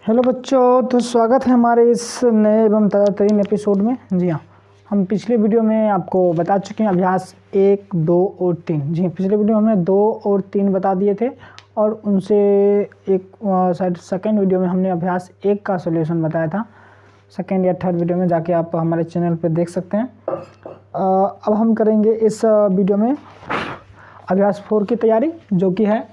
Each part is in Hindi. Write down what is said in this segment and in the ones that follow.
हेलो बच्चों, तो स्वागत है हमारे इस नए एवं तरीन एपिसोड में। जी हाँ, हम पिछले वीडियो में आपको बता चुके हैं अभ्यास 1, 2 और 3। जी हाँ, पिछले वीडियो में हमने 2 और 3 बता दिए थे और उनसे एक शायद सेकेंड वीडियो में हमने अभ्यास 1 का सॉल्यूशन बताया था। सेकेंड या थर्ड वीडियो में जाके आप हमारे चैनल पर देख सकते हैं। अब हम करेंगे इस वीडियो में अभ्यास 4 की तैयारी, जो कि है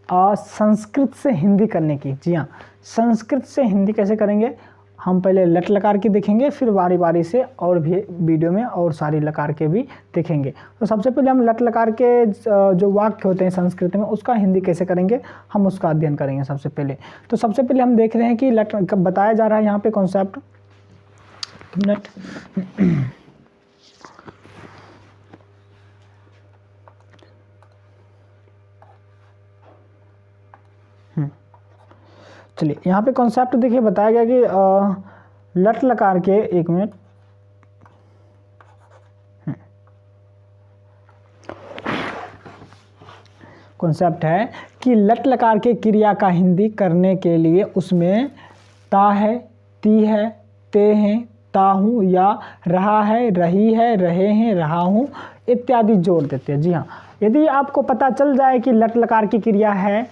संस्कृत से हिंदी करने की। जी हाँ, संस्कृत से हिंदी कैसे करेंगे, हम पहले लट लकार की देखेंगे, फिर बारी बारी से और भी वीडियो में और सारी लकार के भी देखेंगे। तो सबसे पहले हम लट लकार के जो वाक्य होते हैं संस्कृत में, उसका हिंदी कैसे करेंगे, हम उसका अध्ययन करेंगे सबसे पहले। तो सबसे पहले हम देख रहे हैं कि लट बताया जा रहा है यहाँ पे कॉन्सेप्ट। चलिए, यहाँ पे कॉन्सेप्ट देखिए बताया गया कि लट लकार के, एक मिनट, कॉन्सेप्ट है कि लट लकार के क्रिया का हिंदी करने के लिए उसमें ता है, ती है, ते हैं, ता हूँ या रहा है, रही है, रहे हैं, रहा हूँ इत्यादि जोड़ देते हैं। जी हाँ, यदि आपको पता चल जाए कि लट लकार की क्रिया है,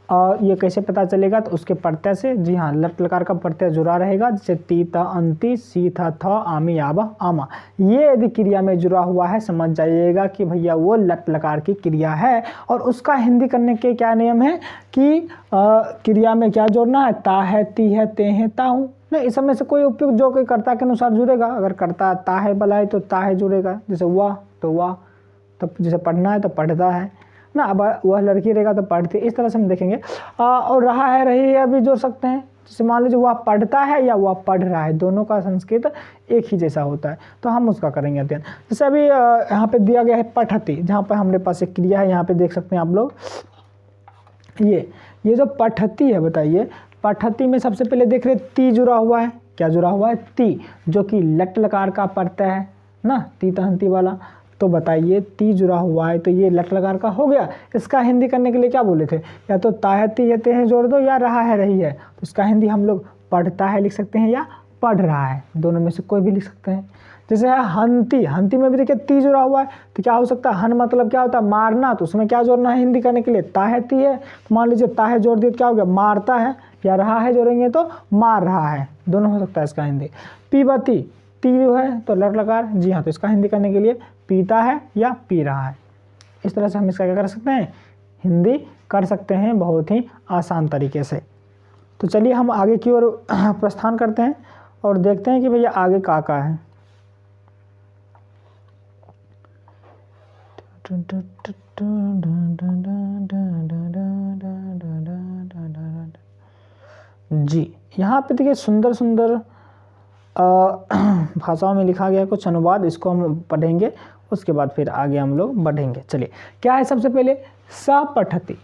और ये कैसे पता चलेगा, तो उसके प्रत्यय से। जी हाँ, लट लकार का प्रत्यय जुड़ा रहेगा, जैसे ती ता अंति, सी था थ, आमी आबा आमा। ये यदि क्रिया में जुड़ा हुआ है, समझ जाइएगा कि भैया वो लट लकार की क्रिया है। और उसका हिंदी करने के क्या नियम है कि क्रिया में क्या जोड़ना है, ता है, ती है, ते हैं, ता हूँ। नहीं, इस समय से कोई उपयुक्त जो कोई कर्ता के अनुसार जुड़ेगा। अगर कर्ता ता है बलाए तो ता है जुड़ेगा, जैसे वाह तो वाह, तो जैसे पढ़ना है तो पढ़ता है ना। अब वह लड़की रहेगा तो पढ़ती, इस तरह से हम देखेंगे। और रहा है, रही है भी जोड़ सकते हैं। जैसे मान लीजिए वह पढ़ता है या वह पढ़ रहा है, दोनों का संस्कृत एक ही जैसा होता है, तो हम उसका करेंगे अध्ययन। जैसे अभी यहाँ पे दिया गया है पठती, जहाँ पर हमारे पास एक क्रिया है, यहाँ पे देख सकते हैं आप लोग। ये जो पठती है, बताइए, पठती में सबसे पहले देख रहे ती जुड़ा हुआ है। क्या जुड़ा हुआ है? ती, जो कि लट लकार का प्रत्यय है ना, ती तहंती वाला। तो बताइए, ती जुड़ा हुआ है तो ये लट लकार का हो गया। इसका हिंदी करने के लिए क्या बोले थे, या तो ता है, ती है, ते हैं जोड़ दो, या रहा है, रही है। तो इसका हिंदी हम लोग पढ़ता है लिख सकते हैं या पढ़ रहा है, दोनों में से कोई भी लिख सकते हैं। जैसे है हंती, हंती में भी देखिए ती जुड़ा हुआ है, तो क्या हो सकता है, हन मतलब क्या होता है, मारना। तो उसमें क्या जोड़ना है हिंदी करने के लिए, ता है, ती है। तो मान लीजिए ता है जोड़ दिए तो क्या हो गया, मारता है, या रहा है जोड़ेंगे तो मार रहा है, दोनों हो सकता है इसका हिंदी। पीबती, ती जो है तो लट लकार। जी हाँ, तो इसका हिंदी करने के लिए पीता है या पी रहा है। इस तरह से हम इसका क्या कर सकते हैं, हिंदी कर सकते हैं बहुत ही आसान तरीके से। तो चलिए हम आगे की ओर प्रस्थान करते हैं और देखते हैं कि भैया आगे का है। जी, यहाँ पे देखिए सुंदर सुंदर भाषाओं में लिखा गया कुछ अनुवाद, इसको हम पढ़ेंगे, उसके बाद फिर आगे हम लोग बढ़ेंगे। चलिए, क्या है सबसे पहले, स पठती।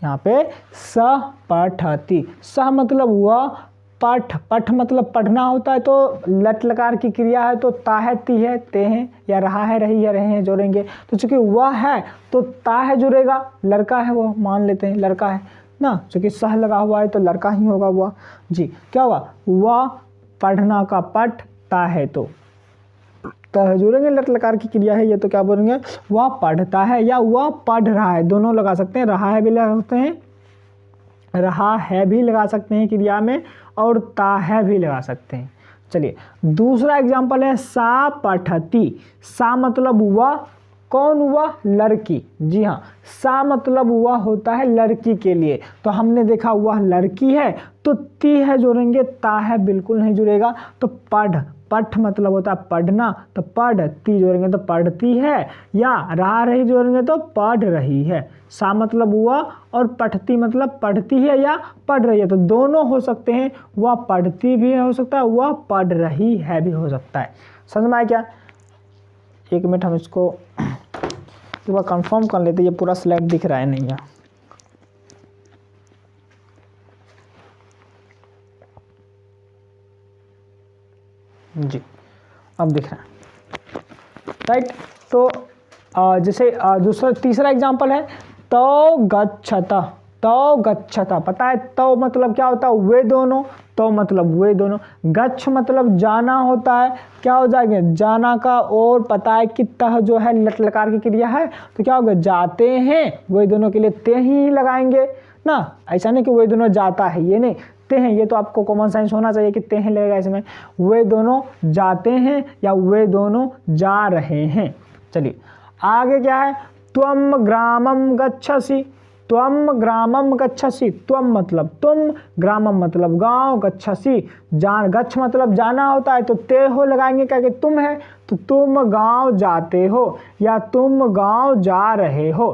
यहाँ पे स पठती, स मतलब वह, पठ, पठ मतलब पढ़ना होता है, तो लट लकार की क्रिया है, तो ता है, ती है, ते हैं, या रहा है, रही है, रहे हैं जोड़ेंगे। तो चूंकि वह है तो ता है जुड़ेगा, लड़का है वो, मान लेते हैं लड़का है ना, चूंकि सह लगा हुआ है तो लड़का ही होगा वह। जी, क्या हुआ, वह पढ़ना का पठ, ता है तो ता है जोड़ेंगे, लट लकार की क्रिया है ये, तो क्या बोलेंगे, वह पढ़ता है या वह पढ़ रहा है, दोनों लगा सकते हैं। रहा है भी लगा सकते हैं, रहा है भी लगा सकते हैं क्रिया में, और ता है भी लगा सकते हैं। चलिए, दूसरा एग्जाम्पल है सा पठती। सा मतलब वह, कौन हुआ, लड़की। जी हाँ, सा मतलब वह होता है लड़की के लिए, तो हमने देखा वह लड़की है, तो ती है जोड़ेंगे, ता है बिल्कुल नहीं जुड़ेगा। तो पढ़, पठ मतलब होता है पढ़ना, तो पढ़, ती जोड़ेंगे तो पढ़ती है, या रहा रही जोड़ेंगे तो पढ़ रही है। सा मतलब हुआ और पठती मतलब पढ़ती है या पढ़ रही है, तो दोनों हो सकते हैं, वह पढ़ती भी हो सकता है, वह पढ़ रही है भी हो सकता है। समझ में आया क्या? एक मिनट हम इसको एक बार कंफर्म कर लेते, ये पूरा स्लाइड दिख रहा है नहीं है। जी, अब दिख रहा है, राइट। तो जैसे दूसरा तीसरा एग्जांपल है तो गच्छता। तो गच्छता, पता है तो मतलब क्या होता है, वे दोनों, तो मतलब वे दोनों, गच्छ मतलब जाना होता है, क्या हो जाएगा जाना का, और पता है कि तह जो है लट लकार की क्रिया है, तो क्या होगा जाते हैं, वे दोनों के लिए ते ही लगाएंगे ना, ऐसा नहीं कि वे दोनों जाता है, ये नहीं, ते हैं, ये तो आपको कॉमन सेंस होना चाहिए कि ते हैं लगेगा इसमें, वे दोनों जाते हैं या वे दोनों जा रहे हैं। चलिए आगे क्या है, त्वम ग्रामम गच्छसि, त्वम ग्रामम गच्छसि, त्वम मतलब तुम, ग्रामम मतलब गांव, गच्छसि जान, गच्छ मतलब जाना होता है, तो ते हो लगाएंगे क्या कि तुम है, तो तुम गांव जाते हो या तुम गांव जा रहे हो।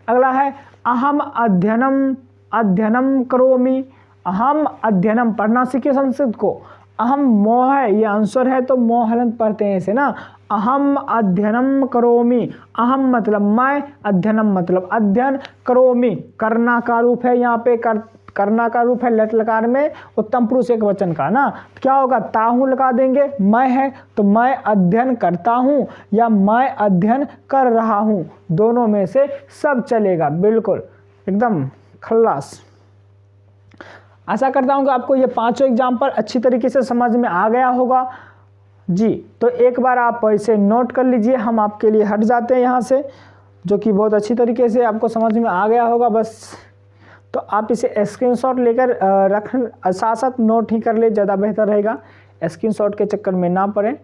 अगला है अहम अध्ययनम, अध्ययनम करोमि, अहम अध्ययनम पढ़ना सीखे संस्कृत को, अहम मोह है, ये आंसर है तो मोह हलंत पढ़ते हैं इसे ना, अहम अध्ययनम करोमि, अहम मतलब मैं, अध्ययनम मतलब अध्ययन, करोमि करना का रूप है, यहाँ पे करना का रूप है लट लकार में उत्तम पुरुष एक वचन का ना, तो क्या होगा ताहू लगा देंगे, मैं है तो मैं अध्ययन करता हूँ या मैं अध्ययन कर रहा हूँ, दोनों में से सब चलेगा, बिल्कुल एकदम खल्लास। आशा करता हूँ कि आपको ये पांचों एग्जाम्पल अच्छी तरीके से समझ में आ गया होगा जी। तो एक बार आप इसे नोट कर लीजिए, हम आपके लिए हट जाते हैं यहाँ से, जो कि बहुत अच्छी तरीके से आपको समझ में आ गया होगा बस। तो आप इसे स्क्रीनशॉट लेकर रख, साथ साथ नोट ही कर ले, ज़्यादा बेहतर रहेगा, स्क्रीनशॉट के चक्कर में ना पड़े,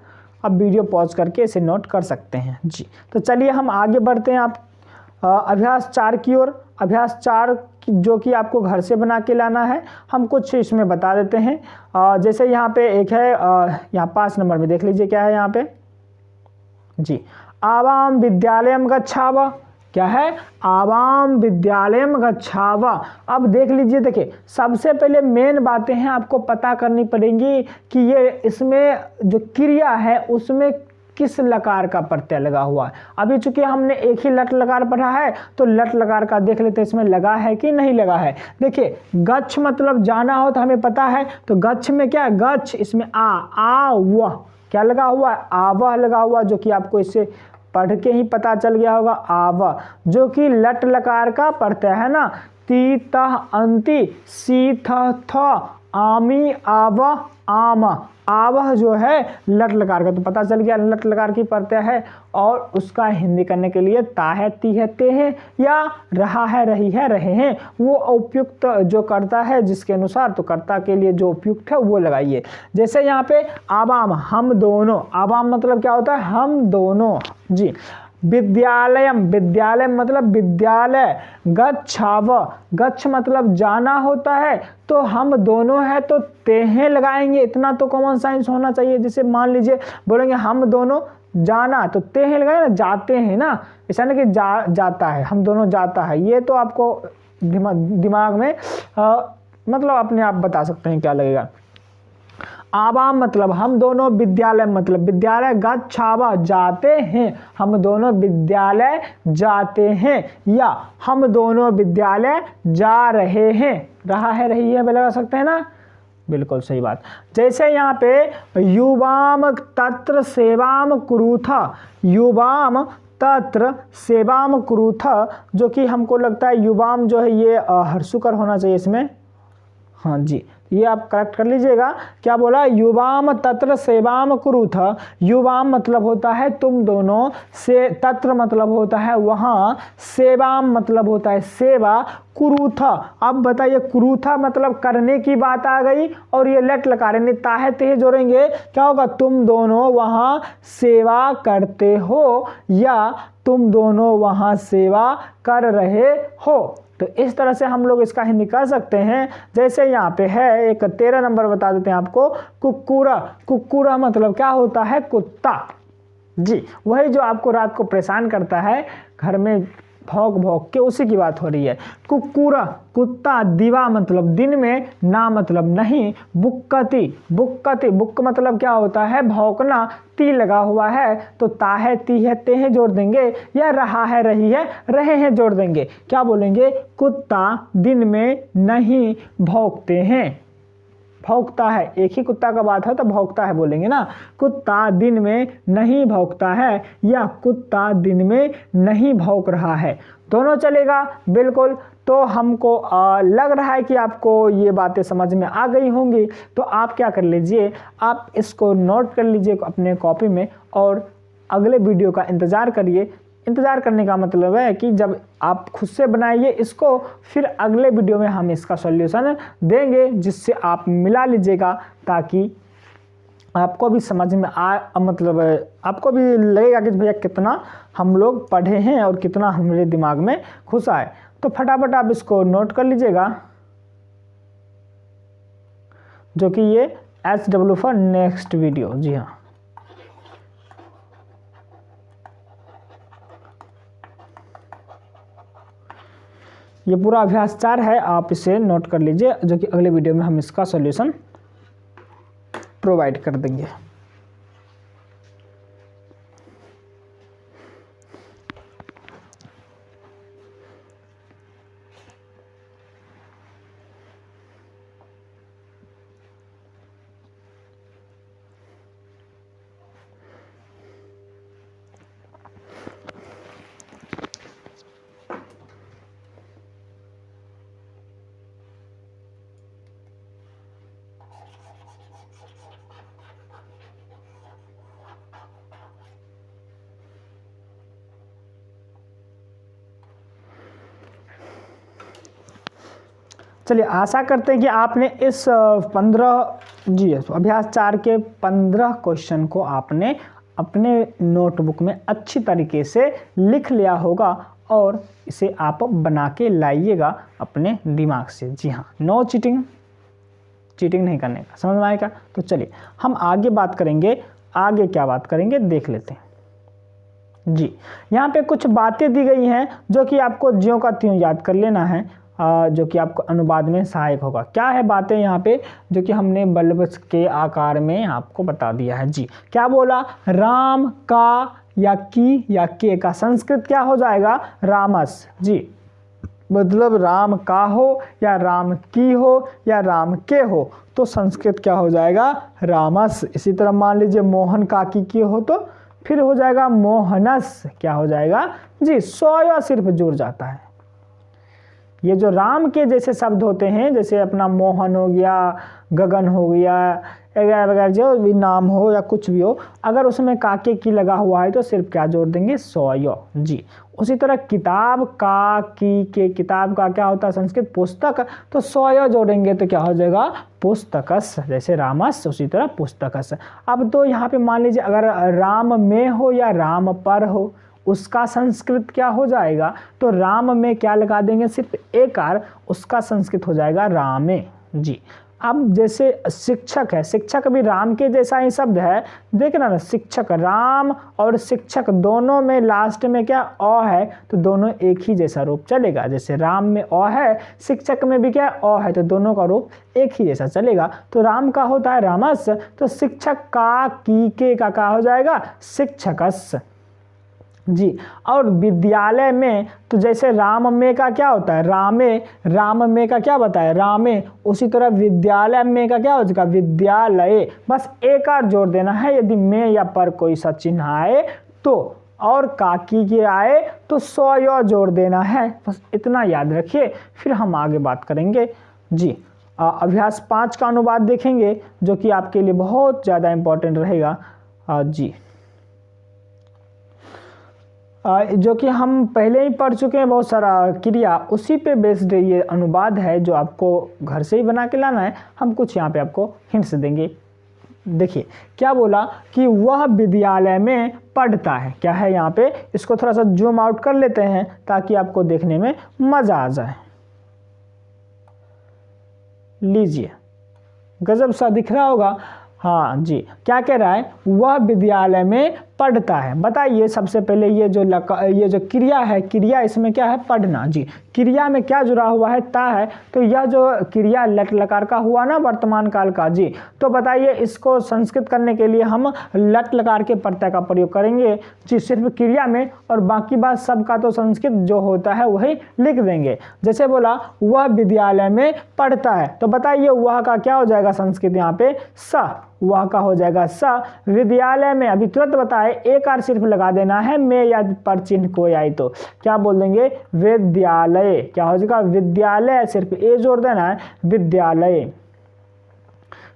आप वीडियो पॉज करके इसे नोट कर सकते हैं जी। तो चलिए हम आगे बढ़ते हैं आप अभ्यास 4 की ओर। अभ्यास 4 जो कि आपको घर से बना के लाना है, हम कुछ इसमें बता देते हैं। जैसे यहाँ पे एक है, यहाँ 5 नंबर में देख लीजिए क्या है यहाँ पे जी, आवाम विद्यालयम गच्छाव, क्या है आवाम विद्यालयम गच्छाव। अब देख लीजिए, देखिए सबसे पहले मेन बातें हैं आपको पता करनी पड़ेंगी कि ये इसमें जो क्रिया है उसमें किस लकार का प्रत्यय लगा हुआ है। अभी चूंकि हमने एक ही लट लकार पढ़ा है तो लट लकार का देख लेते हैं इसमें लगा है कि नहीं लगा है। देखिए गच्छ मतलब जाना हो तो हमें पता है, तो गच्छ में क्या है, गच्छ इसमें आ वह क्या लगा हुआ है, आवह लगा हुआ, जो कि आपको इससे पढ़ के ही पता चल गया होगा, आवह, जो कि लट लकार का प्रत्यय है ना, ती तह अंति सी थ आमी आवह आम, आवह जो है लट लकार का, तो पता चल गया लट लकार की प्रत्यय है, और उसका हिंदी करने के लिए ता है, ती है, ते है या रहा है, रही है, रहे हैं, वो उपयुक्त जो करता है जिसके अनुसार, तो कर्ता के लिए जो उपयुक्त है वो लगाइए। जैसे यहाँ पे आवाम हम दोनों, आवाम मतलब क्या होता है हम दोनों जी। विद्यालयम, विद्यालय मतलब विद्यालय, गच्छाव, गच्छ मतलब जाना होता है, तो हम दोनों है तो तेहे लगाएंगे, इतना तो कॉमन सेंस होना चाहिए। जैसे मान लीजिए बोलेंगे हम दोनों जाना, तो तेहे लगाए ना, जाते हैं ना, ऐसा नहीं कि जाता है, हम दोनों जाता है, ये तो आपको दिमाग में मतलब अपने आप बता सकते हैं क्या लगेगा। आवाम मतलब हम दोनों, विद्यालय मतलब विद्यालय, गच्छावा जाते हैं, हम दोनों विद्यालय जाते हैं, या हम दोनों विद्यालय जा रहे हैं, रहा है, रही है लगा सकते हैं ना, बिल्कुल सही बात। जैसे यहाँ पे युवाम तत्र सेवाम कुरुथा, युवाम तत्र सेवाम कुरुथा, जो कि हमको लगता है युवाम जो है ये हर्षुकर होना चाहिए इसमें, हाँ जी, ये आप करेक्ट कर लीजिएगा। क्या बोला, युवाम तत्र सेवाम कुरुथ, युवाम मतलब होता है तुम दोनों, से तत्र मतलब होता है वहाँ, सेवाम मतलब होता है सेवा, कुरुथ, अब बताइए कुरुथा मतलब करने की बात आ गई, और ये लट लकारेंगे, ताहे ते जोड़ेंगे, क्या होगा तुम दोनों वहाँ सेवा करते हो या तुम दोनों वहाँ सेवा कर रहे हो। तो इस तरह से हम लोग इसका हिंदी कर सकते हैं। जैसे यहाँ पे है एक 13 नंबर बता देते हैं आपको, कुक्कुरा, कुक्कुरा मतलब क्या होता है कुत्ता जी, वही जो आपको रात को परेशान करता है घर में भौंक भौंक के, उसी की बात हो रही है। कुक्कुरा कुत्ता, दिवा मतलब दिन में, ना मतलब नहीं, बुक्कती, बुक्कती बुक्क मतलब क्या होता है भौंकना, ती लगा हुआ है तो ता है, ती है, ते है जोड़ देंगे, या रहा है, रही है, रहे हैं जोड़ देंगे। क्या बोलेंगे, कुत्ता दिन में नहीं भौंकते हैं, भौंकता है, एक ही कुत्ता का बात है तो भौंकता है बोलेंगे ना, कुत्ता दिन में नहीं भौंकता है, या कुत्ता दिन में नहीं भौंक रहा है, दोनों चलेगा बिल्कुल। तो हमको लग रहा है कि आपको ये बातें समझ में आ गई होंगी। तो आप क्या कर लीजिए, आप इसको नोट कर लीजिए अपने कॉपी में और अगले वीडियो का इंतज़ार करिए। इंतज़ार करने का मतलब है कि जब आप खुद से बनाइए इसको, फिर अगले वीडियो में हम इसका सॉल्यूशन देंगे, जिससे आप मिला लीजिएगा, ताकि आपको भी समझ में मतलब आपको भी लगेगा कि भैया कितना हम लोग पढ़े हैं और कितना हमारे दिमाग में घुसा है। तो फटाफट आप इसको नोट कर लीजिएगा, जो कि ये SW फॉर नेक्स्ट वीडियो। जी हाँ, ये पूरा अभ्यास 4 है, आप इसे नोट कर लीजिए, जो कि अगले वीडियो में हम इसका सॉल्यूशन प्रोवाइड कर देंगे। चलिए, आशा करते हैं कि आपने इस 15 जी अभ्यास 4 के 15 क्वेश्चन को आपने अपने नोटबुक में अच्छी तरीके से लिख लिया होगा और इसे आप बना के लाइएगा अपने दिमाग से। जी हाँ, नो चीटिंग, चीटिंग नहीं करने का, समझ में आएगा। तो चलिए हम आगे बात करेंगे, आगे क्या बात करेंगे देख लेते हैं। जी, यहाँ पे कुछ बातें दी गई हैं जो कि आपको ज्यों का त्यों याद कर लेना है, जो कि आपको अनुवाद में सहायक होगा। क्या है बातें यहाँ पे, जो कि हमने बल्ब के आकार में आपको बता दिया है। जी, क्या बोला, राम का या की या के का संस्कृत क्या हो जाएगा, रामस। जी, मतलब राम का हो या राम की हो या राम के हो तो संस्कृत क्या हो जाएगा, रामस। इसी तरह मान लीजिए मोहन काकी की हो तो फिर हो जाएगा मोहनस। क्या हो जाएगा जी, सोया सिर्फ जुड़ जाता है। ये जो राम के जैसे शब्द होते हैं, जैसे अपना मोहन हो गया, गगन हो गया, वगैरह वगैरह जो भी नाम हो या कुछ भी हो, अगर उसमें काके की लगा हुआ है तो सिर्फ क्या जोड़ देंगे, सोयो। जी, उसी तरह किताब का की के, किताब का क्या होता है संस्कृत, पुस्तक, तो सोयो जोड़ेंगे तो क्या हो जाएगा, पुस्तकस। जैसे रामस उसी तरह पुस्तकस। अब तो यहाँ पे मान लीजिए अगर राम में हो या राम पर हो, उसका संस्कृत क्या हो जाएगा, तो राम में क्या लगा देंगे, सिर्फ एकार, उसका संस्कृत हो जाएगा रामे। जी, अब जैसे शिक्षक है, शिक्षक भी राम के जैसा ही शब्द है, देखना ना, शिक्षक, राम और शिक्षक दोनों में लास्ट में क्या अ है, तो दोनों एक ही जैसा रूप चलेगा। जैसे राम में अ है, शिक्षक में भी क्या अ है, तो दोनों का रूप एक ही जैसा चलेगा। तो राम का होता है रामस, तो शिक्षक का की के का क्या हो जाएगा, शिक्षकस। जी, और विद्यालय में तो जैसे राम में का क्या होता है, रामे, राम में का क्या बताया, रामे, उसी तरह विद्यालय में का क्या हो जाएगा, विद्यालय। बस एक और जोड़ देना है, यदि में या पर कोई सा चिन्ह आए तो, और काकी के आए तो सोयो जोड़ देना है। बस इतना याद रखिए, फिर हम आगे बात करेंगे। जी, अभ्यास 5 का अनुवाद देखेंगे, जो कि आपके लिए बहुत ज़्यादा इम्पोर्टेंट रहेगा। जी, जो कि हम पहले ही पढ़ चुके हैं, बहुत सारा क्रिया, उसी पे बेस्ड ये अनुवाद है, जो आपको घर से ही बना के लाना है। हम कुछ यहाँ पे आपको हिंट्स देंगे। देखिए क्या बोला कि वह विद्यालय में पढ़ता है, क्या है यहाँ पे, इसको थोड़ा सा जूम आउट कर लेते हैं ताकि आपको देखने में मज़ा आ जाए। लीजिए, गजब सा दिख रहा होगा। हाँ जी, क्या कह रहा है, वह विद्यालय में पढ़ता है। बताइए सबसे पहले ये जो क्रिया है, क्रिया इसमें क्या है, पढ़ना। जी, क्रिया में क्या जुड़ा हुआ है, ता है, तो यह जो क्रिया लट लकार का हुआ ना वर्तमान काल का। जी, तो बताइए इसको संस्कृत करने के लिए हम लट लकार के प्रत्यय का प्रयोग करेंगे। जी, सिर्फ क्रिया में, और बाकी बात सबका तो संस्कृत जो होता है वही लिख देंगे। जैसे बोला वह विद्यालय में पढ़ता है, तो बताइए वह का क्या हो जाएगा संस्कृत यहाँ पे, स। वह का हो जाएगा स। विद्यालय में अभी तुरंत बताए, एक आर सिर्फ लगा देना है, में या पर चिन्ह कोई आई तो क्या बोल देंगे, विद्यालय। क्या हो जाएगा, विद्यालय, सिर्फ ए जोड़ देना है, विद्यालय।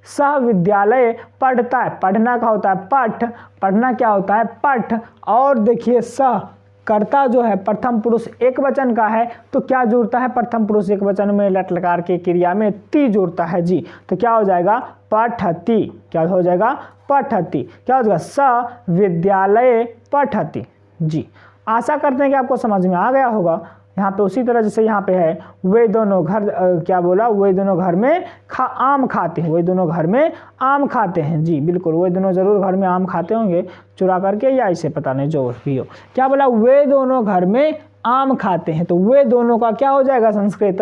सह विद्यालय पढ़ता है, पढ़ना का होता है पठ, पढ़ना क्या होता है पठ। और देखिए सह कर्ता जो है प्रथम पुरुष एक वचन का है, तो क्या जुड़ता है प्रथम पुरुष एक वचन में लट लकार के क्रिया में ती जुड़ता है जी, तो क्या हो जाएगा पठती। क्या हो जाएगा पठती। क्या हो जाएगा स विद्यालय पठती जी। आशा करते हैं कि आपको समझ में आ गया होगा। यहाँ पे उसी तरह जैसे यहाँ पे है, वे दोनों घर क्या बोला, वे दोनों घर में आम खाते हैं, वे दोनों घर में आम खाते हैं जी, बिल्कुल वे दोनों जरूर घर में आम खाते होंगे चुरा करके या इसे पता नहीं जो भी हो। क्या बोला, वे दोनों घर में आम खाते हैं, तो वे दोनों का क्या हो जाएगा संस्कृत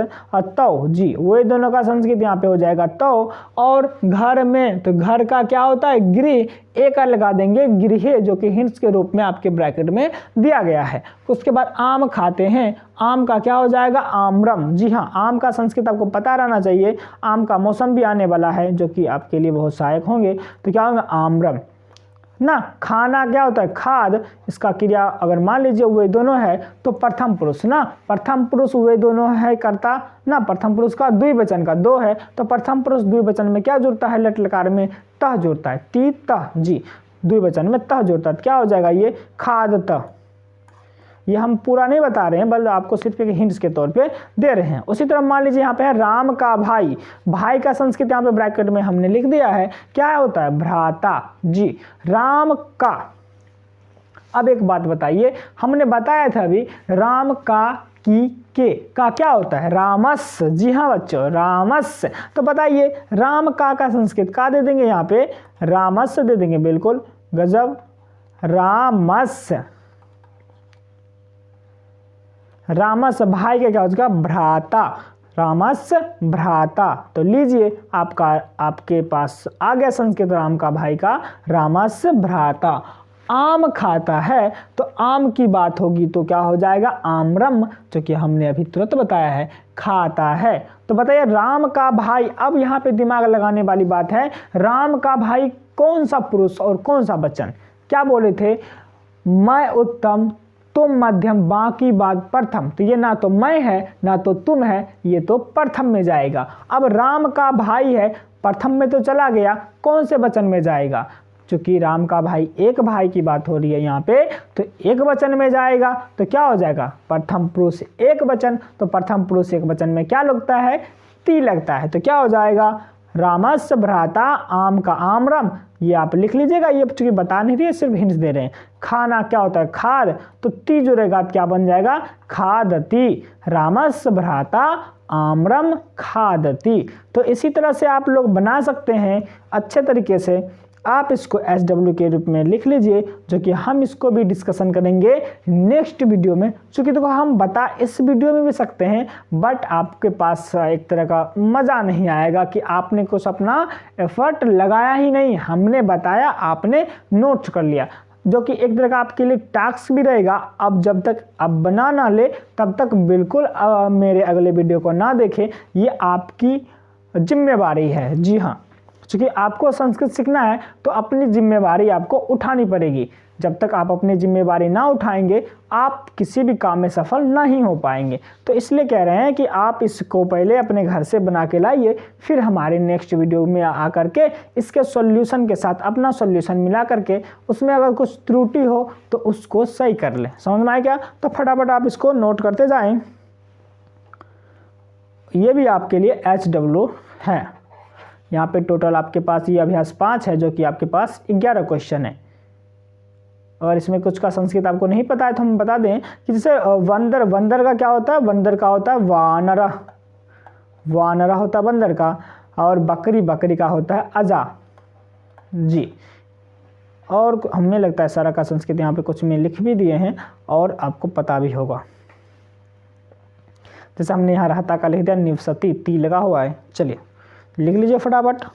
तौ जी, वे दोनों का संस्कृत यहाँ पे हो जाएगा तौ। और घर में, तो घर का क्या होता है गृह, एक लगा देंगे गृह, जो कि हिंट्स के रूप में आपके ब्रैकेट में दिया गया है। उसके बाद आम खाते हैं, आम का क्या हो जाएगा आम्रम। जी हाँ, आम का संस्कृत आपको पता रहना चाहिए, आम का मौसम भी आने वाला है जो कि आपके लिए बहुत सहायक होंगे, तो क्या होगा आम्रम ना। खाना क्या होता है खाद, इसका क्रिया अगर मान लीजिए वे दोनों है तो प्रथम पुरुष ना, प्रथम पुरुष वे दोनों है करता ना, प्रथम पुरुष का द्विवचन का दो है, तो प्रथम पुरुष द्विवचन में क्या जुड़ता है लट लकार में तह जुड़ता है, ती तह जी, द्विवचन में तह जुड़ता है, क्या हो जाएगा ये खादतः। ये हम पूरा नहीं बता रहे हैं, बल्कि आपको सिर्फ एक हिंट्स के तौर पे दे रहे हैं। उसी तरह मान लीजिए यहाँ पे है राम का भाई, भाई का संस्कृत यहाँ पे ब्रैकेट में हमने लिख दिया है, क्या होता है भ्राता जी, राम का। अब एक बात बताइए, हमने बताया था अभी राम का की के का क्या होता है रामस्य। जी हाँ बच्चों, रामस्य। तो बताइए राम का संस्कृत का दे देंगे, यहाँ पे रामस्य दे देंगे, बिल्कुल गजब, रामस्य। रामस भाई का क्या हो जाएगा भ्राता, रामस भ्राता। तो लीजिए आपका आपके पास आ गया संस्कृत राम का भाई का रामस भ्राता। आम खाता है, तो आम की बात होगी तो क्या हो जाएगा आम्रम, जो कि हमने अभी तुरंत बताया है खाता है। तो बताइए राम का भाई, अब यहाँ पे दिमाग लगाने वाली बात है, राम का भाई कौन सा पुरुष और कौन सा वचन, क्या बोले थे, मैं उत्तम तुम मध्यम बाकी बात प्रथम। तो ये ना तो मैं है ना तो तुम है, ये तो प्रथम में जाएगा। अब राम का भाई है, प्रथम में तो चला गया, कौन से वचन में जाएगा, चूंकि राम का भाई एक भाई की बात हो रही है यहाँ पे, तो एक वचन में जाएगा, तो क्या हो जाएगा प्रथम पुरुष एक वचन। तो प्रथम पुरुष एक वचन में क्या लगता है ती लगता है, तो क्या हो जाएगा रामस्य भ्राता आम का आम्रम। ये आप लिख लीजिएगा, ये चूंकि बता नहीं रही है, सिर्फ हिंट्स दे रहे हैं। खाना क्या होता है खाद, तो ती जुड़ेगा क्या बन जाएगा खादती, रामस्य भ्राता आम्रम खादती। तो इसी तरह से आप लोग बना सकते हैं अच्छे तरीके से। आप इसको SW के रूप में लिख लीजिए, जो कि हम इसको भी डिस्कशन करेंगे नेक्स्ट वीडियो में। चूँकि देखो हम बता इस वीडियो में भी सकते हैं, बट आपके पास एक तरह का मज़ा नहीं आएगा कि आपने कुछ अपना एफर्ट लगाया ही नहीं, हमने बताया आपने नोट्स कर लिया, जो कि एक तरह का आपके लिए टास्क भी रहेगा। अब जब तक आप बना ना ले तब तक बिल्कुल मेरे अगले वीडियो को ना देखें, ये आपकी जिम्मेवारी है। जी हाँ, क्योंकि आपको संस्कृत सीखना है तो अपनी जिम्मेवारी आपको उठानी पड़ेगी। जब तक आप अपनी जिम्मेवारी ना उठाएंगे आप किसी भी काम में सफल नहीं हो पाएंगे। तो इसलिए कह रहे हैं कि आप इसको पहले अपने घर से बना के लाइए, फिर हमारे नेक्स्ट वीडियो में आकर के इसके सॉल्यूशन के साथ अपना सॉल्यूशन मिला करके उसमें अगर कुछ त्रुटि हो तो उसको सही कर लें। समझ में आया क्या? तो फटाफट आप इसको नोट करते जाएं। ये भी आपके लिए HW है। यहाँ पे टोटल आपके पास ये अभ्यास 5 है, जो कि आपके पास 11 क्वेश्चन है। और इसमें कुछ का संस्कृत आपको नहीं पता है तो हम बता दें कि जैसे बंदर, बंदर का क्या होता है, बंदर का होता है वानरा, वानरा होता है बंदर का। और बकरी, बकरी का होता है अजा जी। और हमें लगता है सारा का संस्कृत यहाँ पे कुछ में लिख भी दिए हैं और आपको पता भी होगा। जैसे हमने यहाँ रहता का लिख दिया, निवसती ती लगा हुआ है। चलिए लिख लीजिए फटाफट।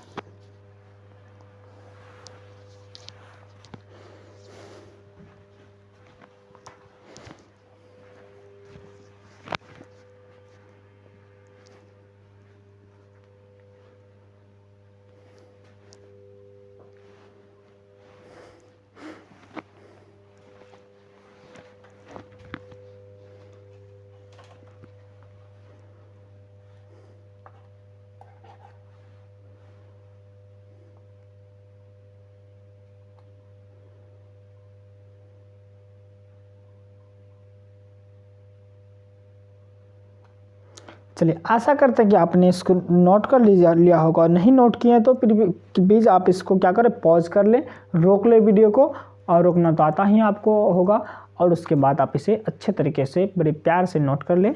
चलिए, आशा करते हैं कि आपने इसको नोट कर लिया होगा, और नहीं नोट किए हैं तो प्लीज़ आप इसको क्या करें, पॉज कर लें, रोक लें वीडियो को, और रोकना तो आता ही आपको होगा, और उसके बाद आप इसे अच्छे तरीके से बड़े प्यार से नोट कर लें।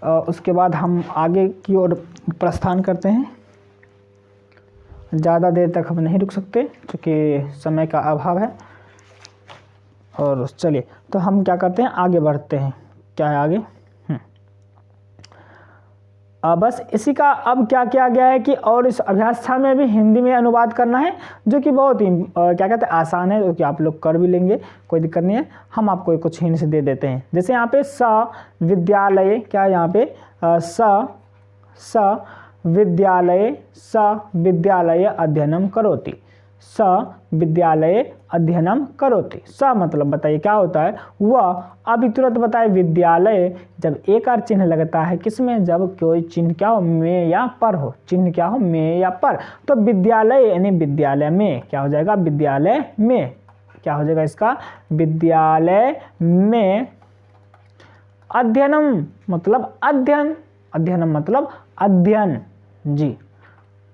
उसके बाद हम आगे की ओर प्रस्थान करते हैं। ज़्यादा देर तक हम नहीं रुक सकते क्योंकि समय का अभाव है। और चलिए, तो हम क्या करते हैं, आगे बढ़ते हैं। क्या है आगे? बस इसी का अब क्या किया गया है कि और इस अभ्यास छाल में भी हिंदी में अनुवाद करना है, जो कि बहुत ही क्या कहते हैं, आसान है, जो कि आप लोग कर भी लेंगे, कोई दिक्कत नहीं है। हम आपको कुछ हिंट दे देते हैं। जैसे यहाँ पे स विद्यालय, क्या है यहाँ पे, स विद्यालय अध्ययनम करोति, स विद्यालय अध्ययनम करोति। स मतलब बताइए क्या होता है, वह। अभी तुरंत बताए विद्यालय, जब एक आर चिन्ह लगता है किसमें, जब कोई चिन्ह क्या हो, में या पर हो, चिन्ह क्या हो, में या पर, तो विद्यालय यानी विद्यालय में क्या हो जाएगा, विद्यालय में क्या हो जाएगा इसका, विद्यालय में। अध्ययनम मतलब अध्ययन, अध्ययनम मतलब अध्ययन जी,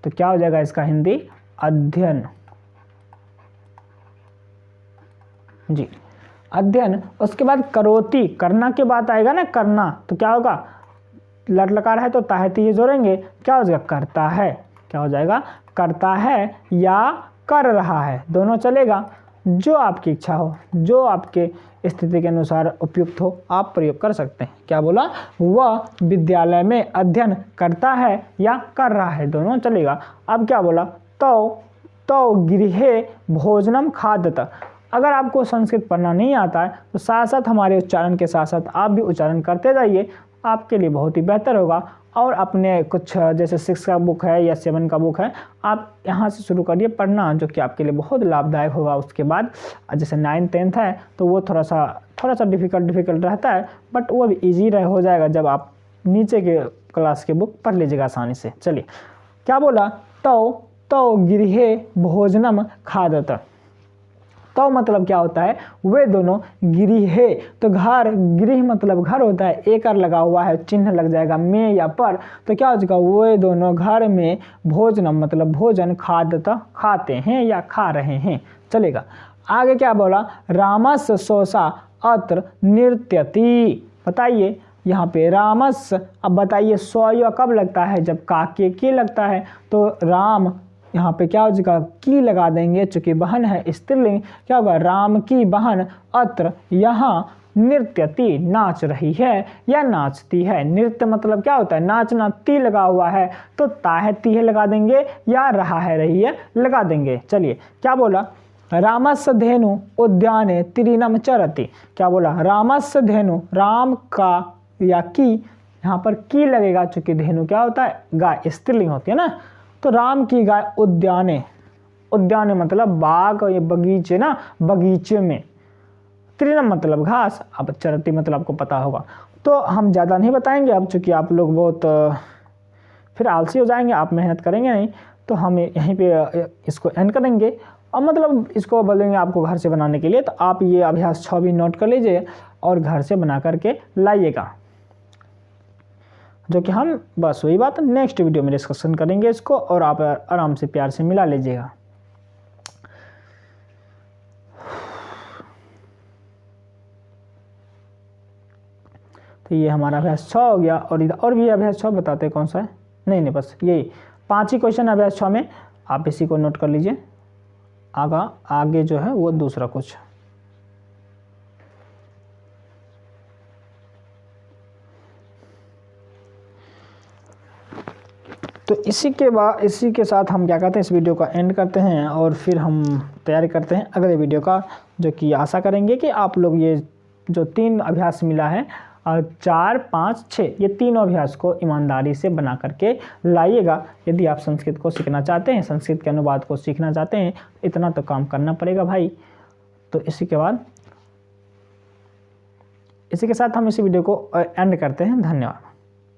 तो क्या हो जाएगा इसका हिंदी, अध्ययन जी, अध्ययन। उसके बाद करोति, करना के बाद आएगा ना, करना, तो क्या होगा, लट लकार है तो ताहती जोड़ेंगे, क्या हो जाएगा, करता है, क्या हो जाएगा, करता है या कर रहा है, दोनों चलेगा, जो आपकी इच्छा हो, जो आपके स्थिति के अनुसार उपयुक्त हो, आप प्रयोग कर सकते हैं। क्या बोला, वह विद्यालय में अध्ययन करता है या कर रहा है, दोनों चलेगा। अब क्या बोला, तो गृहे भोजनम खादत। अगर आपको संस्कृत पढ़ना नहीं आता है तो साथ साथ हमारे उच्चारण के साथ साथ आप भी उच्चारण करते जाइए, आपके लिए बहुत ही बेहतर होगा। और अपने कुछ जैसे 6 का बुक है या 7 का बुक है, आप यहाँ से शुरू करिए पढ़ना, जो कि आपके लिए बहुत लाभदायक होगा। उसके बाद जैसे 9th 10th है तो वो थोड़ा सा डिफ़िकल्ट रहता है, बट वो भी ईजी हो जाएगा जब आप नीचे के क्लास के बुक पढ़ लीजिएगा आसानी से। चलिए, क्या बोला, तो गृहे भोजनम खादत। तो मतलब क्या होता है, वे दोनों गृहे, तो घर, गृह मतलब घर होता है, एक और लगा हुआ है, चिन्ह लग जाएगा में या पर, तो क्या हो जाएगा, वे दोनों घर में भोजनम मतलब भोजन खादत खाते हैं या खा रहे हैं, चलेगा। आगे क्या बोला, रामस सोसा अत्र नृत्यति। बताइए यहाँ पे रामस, अब बताइए सौ कब लगता है, जब काके की लगता है, तो राम यहाँ पे क्या हो जाएगा, की लगा देंगे, चूंकि बहन है स्त्रीलिंग, क्या होगा, राम की बहन अत्र यहाँ नृत्यति नाच रही है या नाचती है। नृत्य मतलब क्या होता है, नाचना, ती लगा हुआ है तो ताहे तीहे लगा देंगे, या रहा है रही है लगा देंगे। चलिए, क्या बोला, रामस्य धेनु उद्याने तिरीनम चरति। क्या बोला, रामस्य धेनु, राम का या की, यहाँ पर की लगेगा, चूंकि धेनु क्या होता है, गाय, स्त्रीलिंग होती है ना, तो राम की गाय उद्याने, उद्याने मतलब बाग या बगीचे ना, बगीचे में, त्रिनम मतलब घास, अब चरती मतलब आपको पता होगा। तो हम ज़्यादा नहीं बताएंगे अब, चूँकि आप लोग बहुत फिर आलसी हो जाएंगे, आप मेहनत करेंगे नहीं, तो हम यहीं पे इसको एंड करेंगे। और मतलब इसको बोलेंगे आपको घर से बनाने के लिए, तो आप ये अभ्यास 6 भी नोट कर लीजिए और घर से बना करके लाइएगा, जो कि हम बस वही बात नेक्स्ट वीडियो में डिस्कशन करेंगे इसको, और आप आराम से प्यार से मिला लीजिएगा। तो ये हमारा अभ्यास 6 हो गया, और इधर और भी अभ्यास 6 बताते हैं कौन सा है, नहीं बस यही 5 ही क्वेश्चन अभ्यास 6 में, आप इसी को नोट कर लीजिए। आगे जो है वो दूसरा कुछ। तो इसी के साथ हम क्या करते हैं, इस वीडियो का एंड करते हैं, और फिर हम तैयारी करते हैं अगले वीडियो का, जो कि आशा करेंगे कि आप लोग ये जो 3 अभ्यास मिला है, 4, 5, 6, ये तीनों अभ्यास को ईमानदारी से बना करके लाइएगा। यदि आप संस्कृत को सीखना चाहते हैं, संस्कृत के अनुवाद को सीखना चाहते हैं, इतना तो काम करना पड़ेगा भाई। तो इसी के साथ हम इसी वीडियो को एंड करते हैं। धन्यवाद।